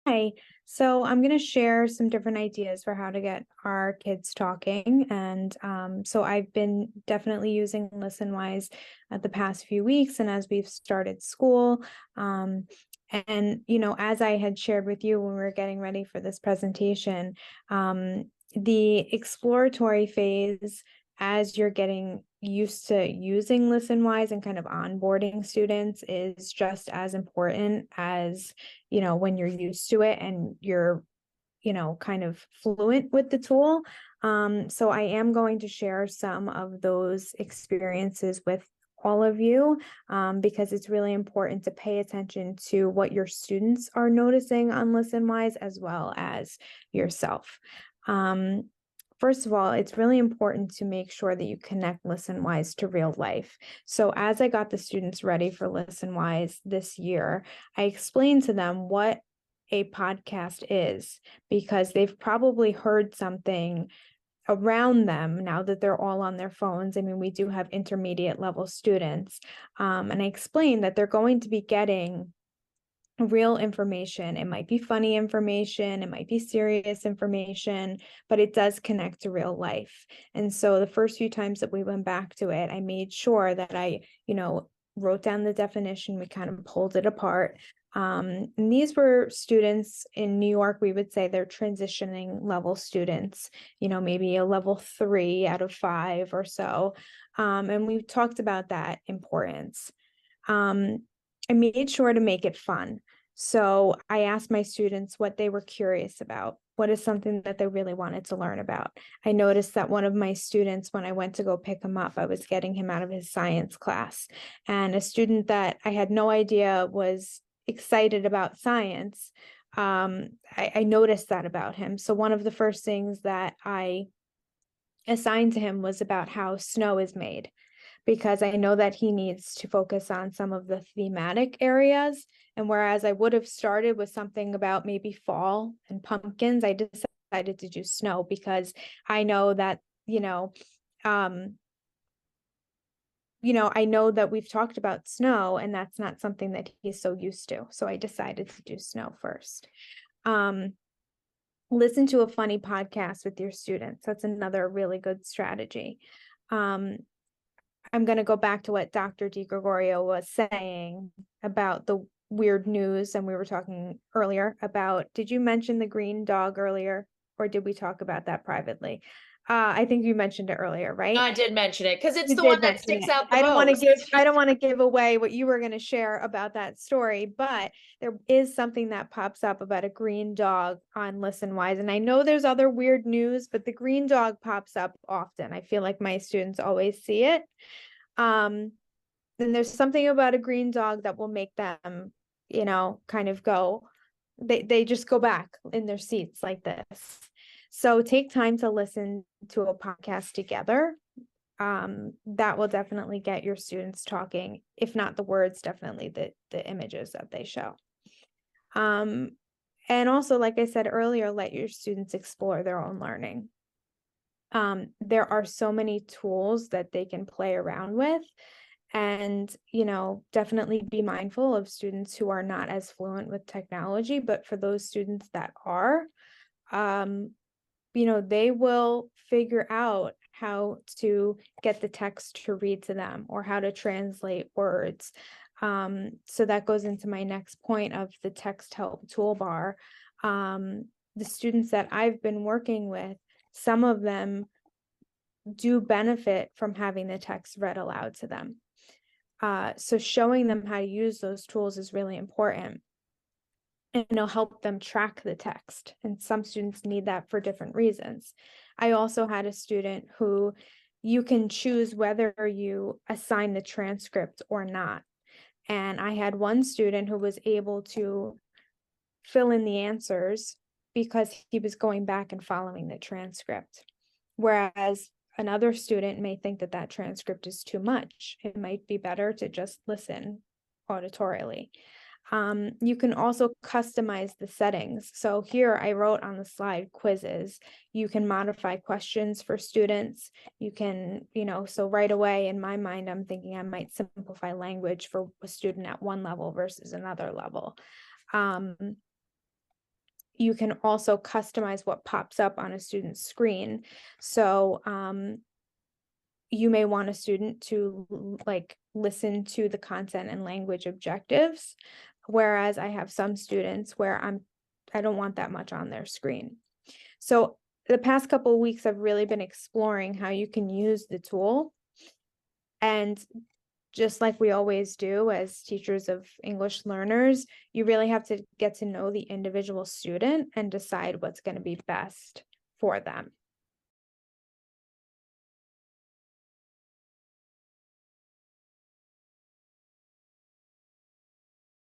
Hi. So I'm going to share some different ideas for how to get our kids talking. And so I've been definitely using Listenwise the past few weeks and as we've started school. Um, as I had shared with you when we were getting ready for this presentation, the exploratory phase as you're getting used to using Listenwise and kind of onboarding students is just as important as when you're used to it and you're, kind of fluent with the tool. So I am going to share some of those experiences with all of you because it's really important to pay attention to what your students are noticing on ListenWise as well as yourself. Um, First of all, it's really important to make sure that you connect ListenWise to real life. So as I got the students ready for ListenWise this year, I explained to them what a podcast is because they've probably heard something around them now that they're all on their phones. I mean, we do have intermediate level students. And I explained that they're going to be getting real information. It might be funny information, it might be serious information, but it does connect to real life. And so the first few times that we went back to it, I made sure that I, wrote down the definition, we kind of pulled it apart. And these were students in New York, we would say they're transitioning level students, maybe a level 3 out of 5 or so. And we talked about that importance. Um, I made sure to make it fun. So I asked my students what they were curious about. What is something that they really wanted to learn about? I noticed that one of my students, when I went to go pick him up, I was getting him out of his science class. And a student that I had no idea was excited about science, I noticed that about him. So one of the first things that I assigned to him was about how snow is made because I know that he needs to focus on some of the thematic areas. And whereas I would have started with something about maybe fall and pumpkins, I decided to do snow because I know that, um, I know that we've talked about snow and that's not something that he's so used to. So I decided to do snow first. Um, Listen to a funny podcast with your students. That's another really good strategy. Um, I'm going to go back to what Dr. DiGregorio was saying about the weird news. And we were talking earlier about, did you mention the green dog earlier? Or did we talk about that privately? I think you mentioned it earlier, right? I did mention it because it's You the one did that mention sticks it. out the I don't want to most. give I don't want to give away what you were going to share about that story, but there is something that pops up about a green dog on ListenWise. And I know there's other weird news, but the green dog pops up often. I feel like my students always see it. Um, then there's something about a green dog that will make them, kind of go, they just go back in their seats like this. So take time to listen to a podcast together. That will definitely get your students talking, if not the words, definitely the images that they show. Um, and also, like I said earlier, let your students explore their own learning. There are so many tools that they can play around with and definitely be mindful of students who are not as fluent with technology, but for those students that are, um, they will figure out how to get the text to read to them or how to translate words. So that goes into my next point of the text help toolbar. The students that I've been working with, some of them do benefit from having the text read aloud to them. So showing them how to use those tools is really important. And it'll help them track the text. And some students need that for different reasons. I also had a student who you can choose whether you assign the transcript or not. And I had one student who was able to fill in the answers because he was going back and following the transcript. Whereas another student may think that that transcript is too much. It might be better to just listen auditorily. You can also customize the settings. So here I wrote on the slide quizzes. You can modify questions for students. You can, so right away in my mind, I'm thinking I might simplify language for a student at one level versus another level. Um, you can also customize what pops up on a student's screen. So you may want a student to like listen to the content and language objectives, whereas I have some students where I don't want that much on their screen. So the past couple of weeks, I've really been exploring how you can use the tool. And just like we always do as teachers of English learners, you really have to get to know the individual student and decide what's going to be best for them.